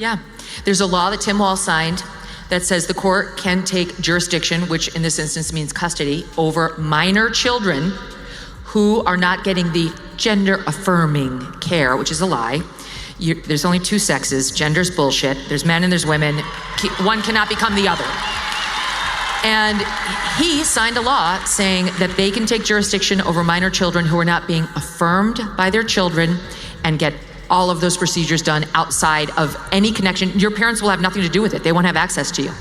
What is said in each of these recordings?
Yeah. There's a law that Tim Walz signed that says the court can take jurisdiction, which in this instance means custody, over minor children who are not getting the gender-affirming care, which is a lie. There's only two sexes. Gender's bullshit. There's men and there's women. One cannot become the other. And he signed a law saying that they can take jurisdiction over minor children who are not being affirmed by their children and get all of those procedures done outside of any connection. Your parents will have nothing to do with it. They won't have access to you.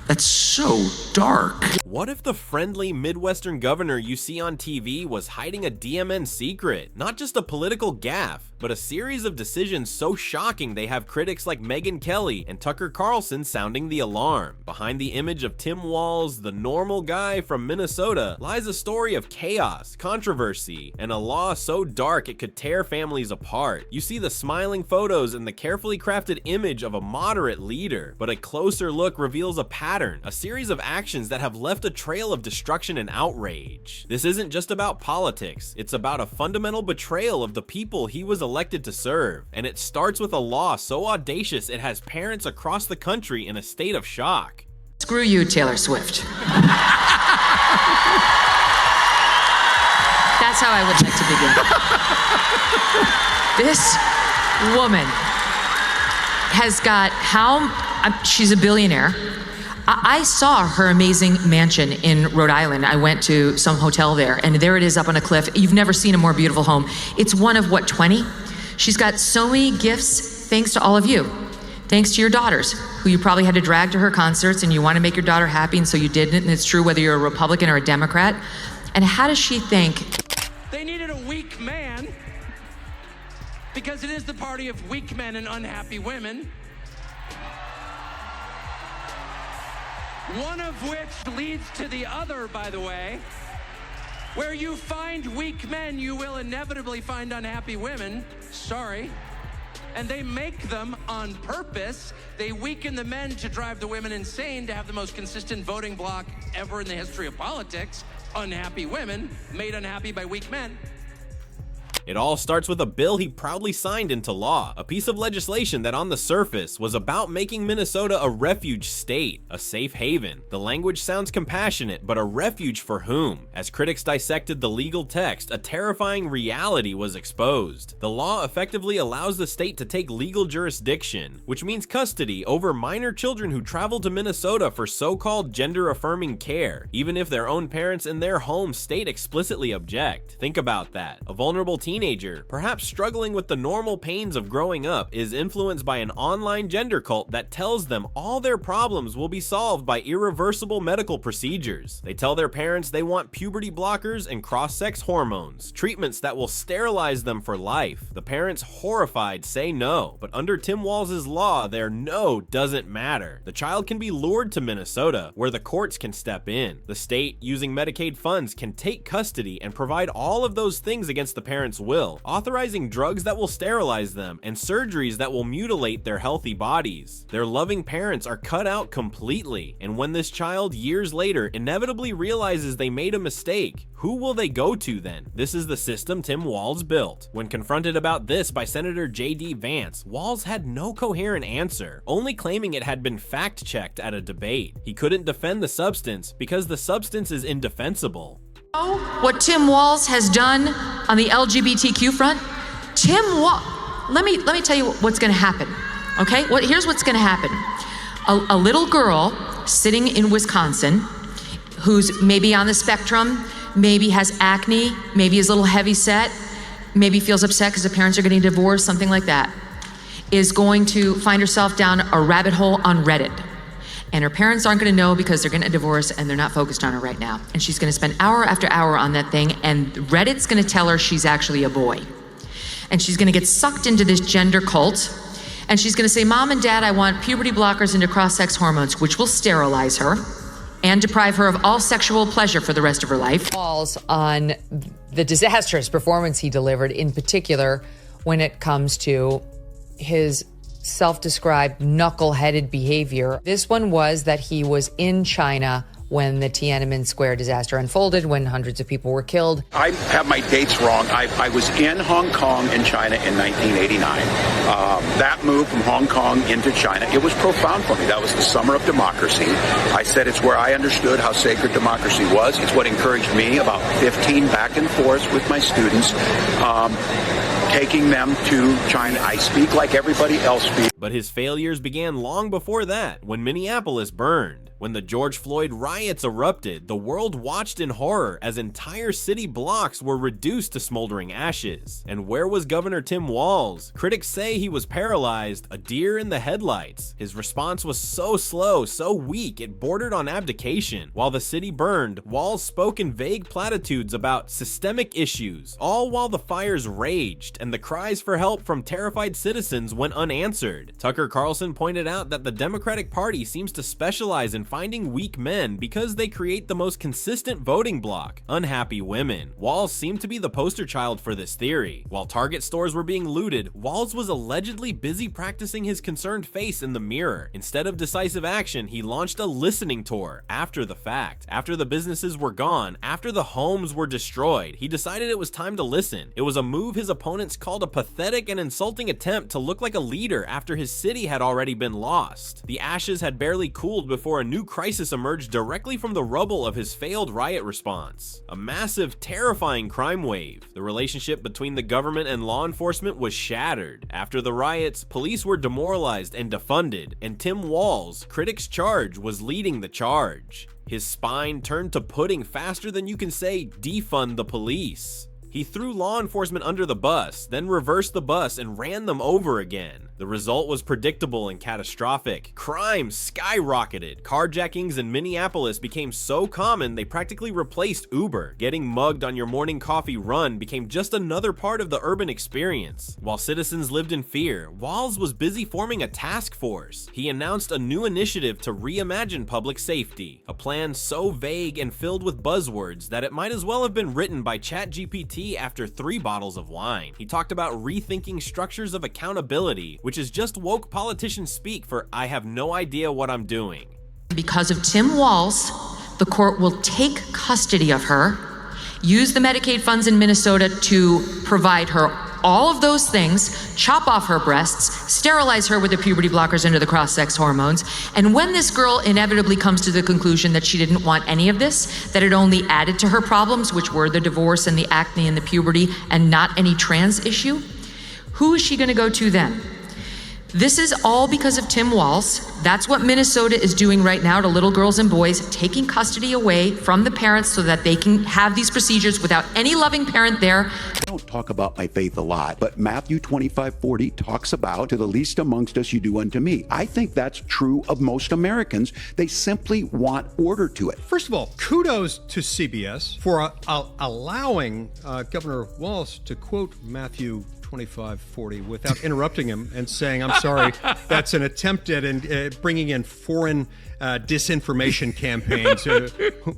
That's so dark. What if the friendly Midwestern governor you see on TV was hiding a DMN secret? Not just a political gaffe, but a series of decisions so shocking they have critics like Megyn Kelly and Tucker Carlson sounding the alarm. Behind the image of Tim Walz, the normal guy from Minnesota, lies a story of chaos, controversy, and a law so dark it could tear families apart. You see the smiling photos and the carefully crafted image of a moderate leader, but a closer look reveals a pattern, a series of actions that have left a trail of destruction and outrage. This isn't just about politics, it's about a fundamental betrayal of the people he was elected to serve, and it starts with a law so audacious it has parents across the country in a state of shock. Screw you, Taylor Swift. That's how I would like to begin. This woman has got she's a billionaire. I saw her amazing mansion in Rhode Island. I went to some hotel there, and there it is up on a cliff. You've never seen a more beautiful home. It's one of, 20? She's got so many gifts thanks to all of you. Thanks to your daughters, who you probably had to drag to her concerts, and you want to make your daughter happy, and so you didn't, and it's true whether you're a Republican or a Democrat. And how does she think? They needed a weak man, because it is the party of weak men and unhappy women. One of which leads to the other, by the way. Where you find weak men, you will inevitably find unhappy women. Sorry. And they make them on purpose. They weaken the men to drive the women insane, to have the most consistent voting bloc ever in the history of politics. Unhappy women made unhappy by weak men. It all starts with a bill he proudly signed into law, a piece of legislation that on the surface was about making Minnesota a refuge state, a safe haven. The language sounds compassionate, but a refuge for whom? As critics dissected the legal text, a terrifying reality was exposed. The law effectively allows the state to take legal jurisdiction, which means custody over minor children who travel to Minnesota for so-called gender-affirming care, even if their own parents in their home state explicitly object. Think about that. A vulnerable teenager, perhaps struggling with the normal pains of growing up, is influenced by an online gender cult that tells them all their problems will be solved by irreversible medical procedures. They tell their parents they want puberty blockers and cross-sex hormones, treatments that will sterilize them for life. The parents, horrified, say no, but under Tim Walz's law, their no doesn't matter. The child can be lured to Minnesota, where the courts can step in. The state, using Medicaid funds, can take custody and provide all of those things against the parents' will, authorizing drugs that will sterilize them and surgeries that will mutilate their healthy bodies. Their loving parents are cut out completely, and when this child years later inevitably realizes they made a mistake, who will they go to then? This is the system Tim Walz built. When confronted about this by Senator J.D. Vance, Walz had no coherent answer, only claiming it had been fact-checked at a debate. He couldn't defend the substance because the substance is indefensible. What Tim Walz has done on the LGBTQ front? Let me tell you what's going to happen. Okay? Here's what's going to happen. A little girl sitting in Wisconsin who's maybe on the spectrum, maybe has acne, maybe is a little heavy set, maybe feels upset because the parents are getting divorced, something like that, is going to find herself down a rabbit hole on Reddit. And her parents aren't going to know because they're getting a divorce and they're not focused on her right now. And she's going to spend hour after hour on that thing, and Reddit's going to tell her she's actually a boy. And she's going to get sucked into this gender cult, and she's going to say, Mom and Dad, I want puberty blockers and cross-sex hormones, which will sterilize her and deprive her of all sexual pleasure for the rest of her life. Calls on the disastrous performance he delivered, in particular when it comes to his self-described knuckle-headed behavior. This one was that he was in China when the Tiananmen Square disaster unfolded, when hundreds of people were killed. I have my dates wrong. I was in Hong Kong and China in 1989. That move from Hong Kong into China, it was profound for me. That was the summer of democracy. I said it's where I understood how sacred democracy was. It's what encouraged me, about 15 back and forth with my students, taking them to China. I speak like everybody else speaks. But his failures began long before that, when Minneapolis burned. When the George Floyd riots erupted, the world watched in horror as entire city blocks were reduced to smoldering ashes. And where was Governor Tim Walz? Critics say he was paralyzed, a deer in the headlights. His response was so slow, so weak, it bordered on abdication. While the city burned, Walz spoke in vague platitudes about systemic issues, all while the fires raged and the cries for help from terrified citizens went unanswered. Tucker Carlson pointed out that the Democratic Party seems to specialize in finding weak men because they create the most consistent voting bloc, unhappy women. Walz seemed to be the poster child for this theory. While Target stores were being looted, Walz was allegedly busy practicing his concerned face in the mirror. Instead of decisive action, he launched a listening tour after the fact. After the businesses were gone, after the homes were destroyed, he decided it was time to listen. It was a move his opponents called a pathetic and insulting attempt to look like a leader after his city had already been lost. The ashes had barely cooled before a new crisis emerged directly from the rubble of his failed riot response. A massive, terrifying crime wave. The relationship between the government and law enforcement was shattered. After the riots, police were demoralized and defunded, and Tim Walz, critics charge, was leading the charge. His spine turned to pudding faster than you can say defund the police. He threw law enforcement under the bus, then reversed the bus and ran them over again. The result was predictable and catastrophic. Crime skyrocketed. Carjackings in Minneapolis became so common they practically replaced Uber. Getting mugged on your morning coffee run became just another part of the urban experience. While citizens lived in fear, Walz was busy forming a task force. He announced a new initiative to reimagine public safety, a plan so vague and filled with buzzwords that it might as well have been written by ChatGPT after 3 bottles of wine. He talked about rethinking structures of accountability, which is just woke politicians speak for I have no idea what I'm doing. Because of Tim Walz, the court will take custody of her, use the Medicaid funds in Minnesota to provide her all of those things, chop off her breasts, sterilize her with the puberty blockers and the cross-sex hormones. And when this girl inevitably comes to the conclusion that she didn't want any of this, that it only added to her problems, which were the divorce and the acne and the puberty and not any trans issue, who is she going to go to then? This is all because of Tim Walz. That's what Minnesota is doing right now to little girls and boys, taking custody away from the parents so that they can have these procedures without any loving parent there. I don't talk about my faith a lot, but Matthew 25:40 talks about, to the least amongst us you do unto me. I think that's true of most Americans. They simply want order to it. First of all, kudos to CBS for allowing Governor Walz to quote Matthew 25:40 without interrupting him and saying, I'm sorry, that's an attempt at bringing in foreign disinformation campaigns.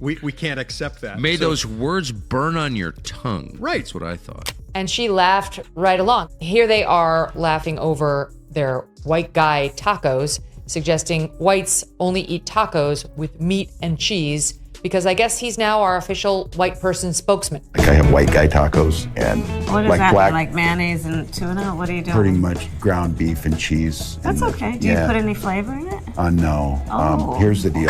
We can't accept that. May those words burn on your tongue. Right. That's what I thought. And she laughed right along. Here they are laughing over their white guy tacos, suggesting whites only eat tacos with meat and cheese, because I guess he's now our official white person spokesman. Like I have white guy tacos and What is like that? black, Like mayonnaise and tuna? What are you doing? pretty much ground beef and cheese. That's and, okay. Do you put any flavor in it? No. Oh. Here's the deal.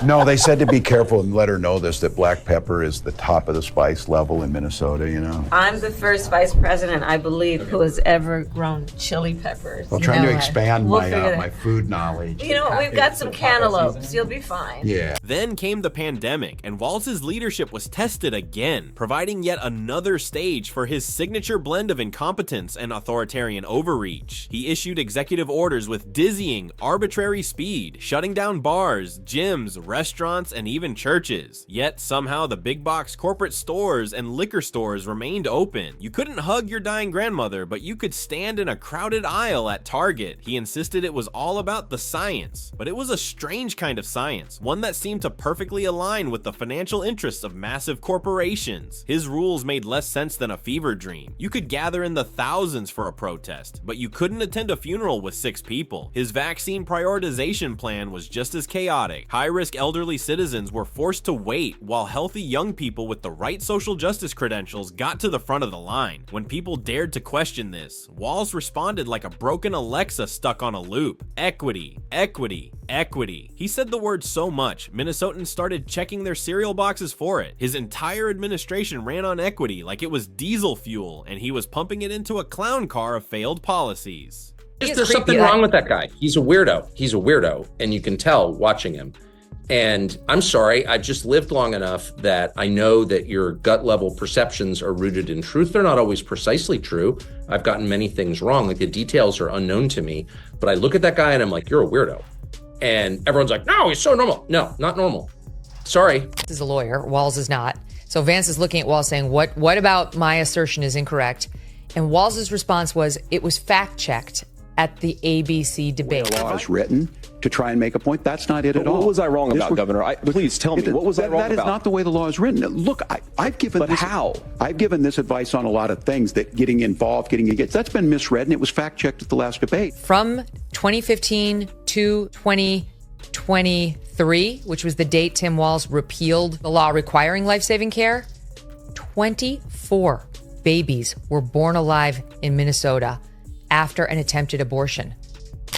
No, they said to be careful and let her know this, that black pepper is the top of the spice level in Minnesota, you know. I'm the first vice president, I believe, who has ever grown chili peppers. I'm You trying know to that. expand We'll figure my that- food knowledge. You know what? We've got some cantaloupes. You'll be fine. Yeah. Then came the pandemic, and Walz's leadership was tested again, providing yet another stage for his signature blend of incompetence and authoritarian overreach. He issued executive orders with dizzying, arbitrary speed, shutting down bars, gyms, restaurants, and even churches. Yet somehow the big box corporate stores and liquor stores remained open. You couldn't hug your dying grandmother, but you could stand in a crowded aisle at Target. He insisted it was all about the science, but it was a strange kind of science, one that seemed to perfectly align with the financial interests of massive corporations. His rules made less sense than a fever dream. You could gather in the thousands for a protest, but you couldn't attend a funeral with 6 people. His vaccine prioritization plan was just as chaotic. High-risk elderly citizens were forced to wait while healthy young people with the right social justice credentials got to the front of the line. When people dared to question this, Walz responded like a broken Alexa stuck on a loop. Equity, equity, equity. He said the word so much, Minnesotans started checking their cereal boxes for it. His entire administration ran on equity like it was diesel fuel, and he was pumping it into a clown car of failed policies. There's something wrong with that guy. He's a weirdo. He's a weirdo, and you can tell watching him. And I'm sorry, I've just lived long enough that I know that your gut level perceptions are rooted in truth. They're not always precisely true. I've gotten many things wrong. Like the details are unknown to me, but I look at that guy and I'm like, you're a weirdo. And everyone's like, no, he's so normal. No, not normal. Sorry. This is a lawyer. Walz is not. So Vance is looking at Walz saying, what about my assertion is incorrect? And Walz's response was, it was fact-checked at the ABC debate. The law is written to try and make a point. That's not it at all. What was I wrong about, Governor? Please tell me, what was I wrong about? That is not the way the law is written. Look, I've given But how? I've given this advice on a lot of things, that getting involved, getting engaged, that's been misread, and it was fact-checked at the last debate. From 2015 to 2023, which was the date Tim Walz repealed the law requiring life-saving care, 24 babies were born alive in Minnesota after an attempted abortion.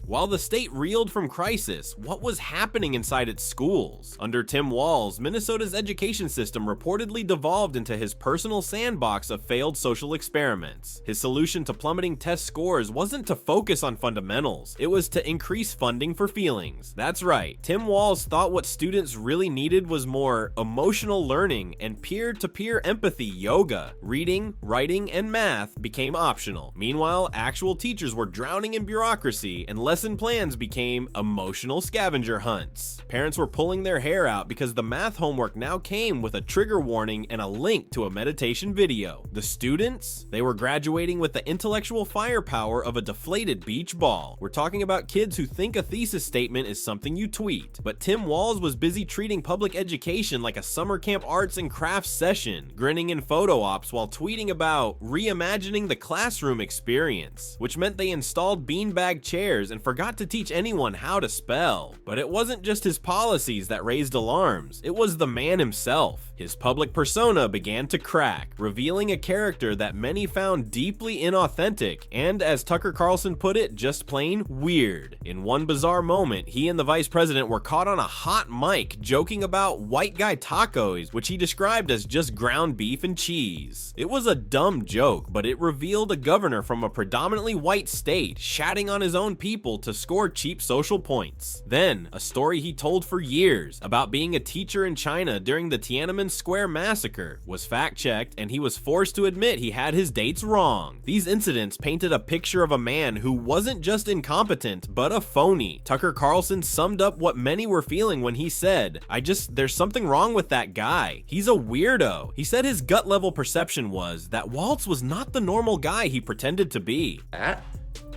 While the state reeled from crisis, what was happening inside its schools? Under Tim Walz, Minnesota's education system reportedly devolved into his personal sandbox of failed social experiments. His solution to plummeting test scores wasn't to focus on fundamentals, it was to increase funding for feelings. That's right, Tim Walz thought what students really needed was more emotional learning and peer-to-peer empathy yoga. Reading, writing, and math became optional. Meanwhile, actual teachers were drowning in bureaucracy, and lesson plans became emotional scavenger hunts. Parents were pulling their hair out because the math homework now came with a trigger warning and a link to a meditation video. The students, they were graduating with the intellectual firepower of a deflated beach ball. We're talking about kids who think a thesis statement is something you tweet. But Tim Walz was busy treating public education like a summer camp arts and crafts session, grinning in photo ops while tweeting about reimagining the classroom experience, which meant they installed beanbag chairs and forgot to teach anyone how to spell. But it wasn't just his policies that raised alarms, it was the man himself. His public persona began to crack, revealing a character that many found deeply inauthentic and, as Tucker Carlson put it, just plain weird. In one bizarre moment, he and the vice president were caught on a hot mic joking about white guy tacos, which he described as just ground beef and cheese. It was a dumb joke, but it revealed a governor from a predominantly white state shatting on his own people to score cheap social points. Then, a story he told for years about being a teacher in China during the Tiananmen Square massacre was fact-checked, and he was forced to admit he had his dates wrong. These incidents painted a picture of a man who wasn't just incompetent, but a phony. Tucker Carlson summed up what many were feeling when he said, there's something wrong with that guy. He's a weirdo. He said his gut level perception was that Walz was not the normal guy he pretended to be.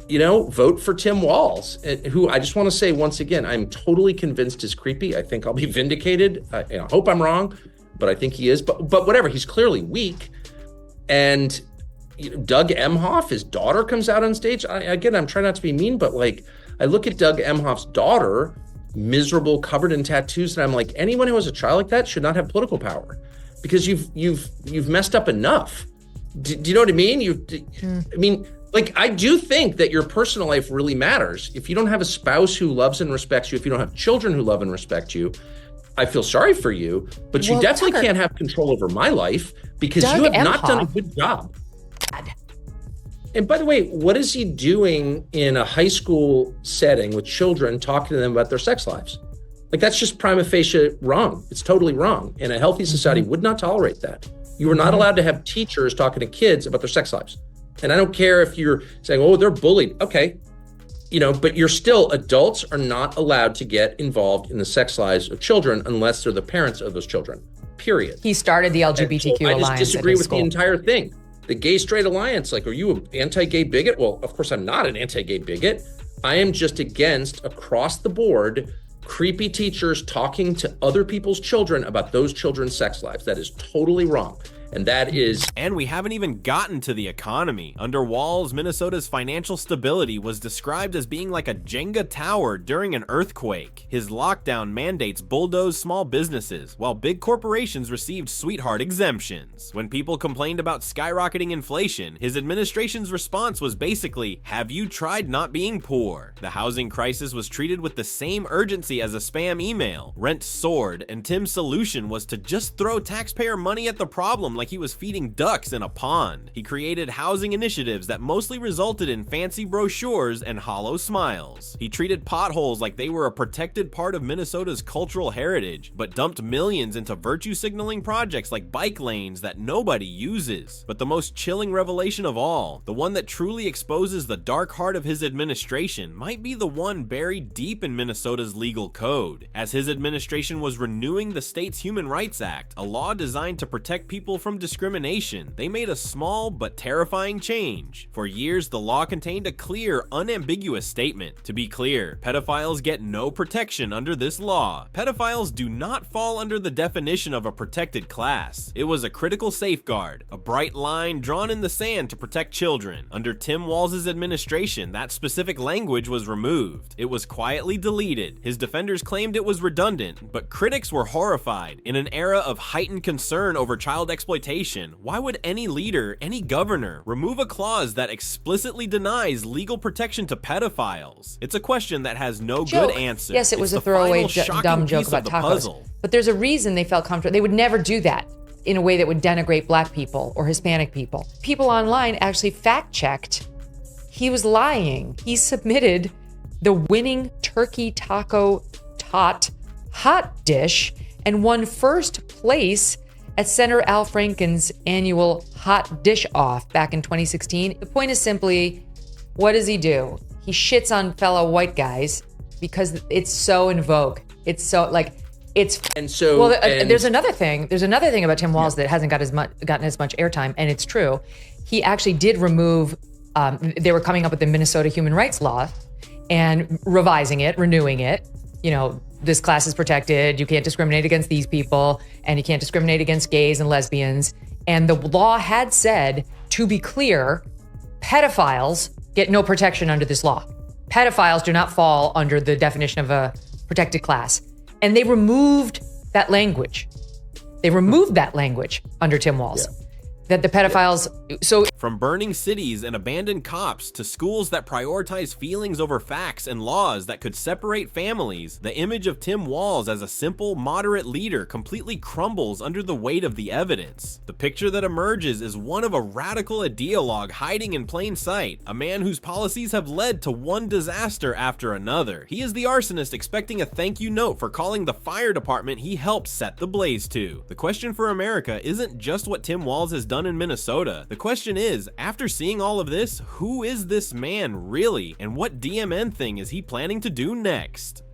Vote for Tim Walz, who I just want to say once again, I'm totally convinced is creepy. I think I'll be vindicated. I hope I'm wrong, but I think he is. But whatever, he's clearly weak. And Doug Emhoff, his daughter, comes out on stage. I'm trying not to be mean, but I look at Doug Emhoff's daughter, miserable, covered in tattoos, and I'm like, anyone who has a child like that should not have political power, because you've messed up enough. Do you know what I mean? I do think that your personal life really matters. If you don't have a spouse who loves and respects you, if you don't have children who love and respect you, I feel sorry for you, but you definitely can't have control over my life, because you have not done a good job. And by the way, what is he doing in a high school setting with children, talking to them about their sex lives? That's just prima facie wrong. It's totally wrong. And a healthy society would not tolerate that. You are not allowed to have teachers talking to kids about their sex lives. And I don't care if you're saying, oh, they're bullied. Okay. But you're still, adults are not allowed to get involved in the sex lives of children unless they're the parents of those children, period. He started the LGBTQ alliance. I just disagree with the entire thing. The gay straight alliance, are you an anti-gay bigot? Well, of course I'm not an anti-gay bigot. I am just against, across the board, creepy teachers talking to other people's children about those children's sex lives. That is totally wrong. And that is... And we haven't even gotten to the economy. Under Walz, Minnesota's financial stability was described as being like a Jenga tower during an earthquake. His lockdown mandates bulldozed small businesses, while big corporations received sweetheart exemptions. When people complained about skyrocketing inflation, his administration's response was basically, have you tried not being poor? The housing crisis was treated with the same urgency as a spam email. Rent soared, and Tim's solution was to just throw taxpayer money at the problem like he was feeding ducks in a pond. He created housing initiatives that mostly resulted in fancy brochures and hollow smiles. He treated potholes like they were a protected part of Minnesota's cultural heritage, but dumped millions into virtue signaling projects like bike lanes that nobody uses. But the most chilling revelation of all, the one that truly exposes the dark heart of his administration, might be the one buried deep in Minnesota's legal code. As his administration was renewing the state's Human Rights Act, a law designed to protect people from discrimination, they made a small but terrifying change. For years, the law contained a clear, unambiguous statement. To be clear, pedophiles get no protection under this law. Pedophiles do not fall under the definition of a protected class. It was a critical safeguard, a bright line drawn in the sand to protect children. Under Tim Walz's administration, that specific language was removed. It was quietly deleted. His defenders claimed it was redundant, but critics were horrified. In an era of heightened concern over child exploitation, why would any leader, any governor, remove a clause that explicitly denies legal protection to pedophiles? It's a question that has no good answer. Yes, it was It's a throwaway the final, dumb shocking joke piece about of the tacos. puzzle. But there's a reason they felt comfortable. They would never do that in a way that would denigrate black people or Hispanic people. People online actually fact-checked. He was lying. He submitted the winning turkey taco tot hot dish and won first place at Senator Al Franken's annual hot dish off back in 2016. The point is simply, what does he do? He shits on fellow white guys because it's so in vogue. It's so like, it's and so. Well, there's another thing. There's another thing about Tim Walz that hasn't gotten as much airtime, and it's true. He actually did remove. They were coming up with the Minnesota human rights law and revising it, renewing it. You know, this class is protected. You can't discriminate against these people, and you can't discriminate against gays and lesbians. And the law had said, to be clear, pedophiles get no protection under this law. Pedophiles do not fall under the definition of a protected class. And they removed that language. They removed that language under Tim Walz. That the pedophiles, so from burning cities and abandoned cops to schools that prioritize feelings over facts and laws that could separate families, the image of Tim Walz as a simple, moderate leader completely crumbles under the weight of the evidence. The picture that emerges is one of a radical ideologue hiding in plain sight, a man whose policies have led to one disaster after another. He is the arsonist expecting a thank you note for calling the fire department he helped set the blaze to. The question for America isn't just what Tim Walz has done in Minnesota. The question is, after seeing all of this, who is this man really, and what DMN thing is he planning to do next?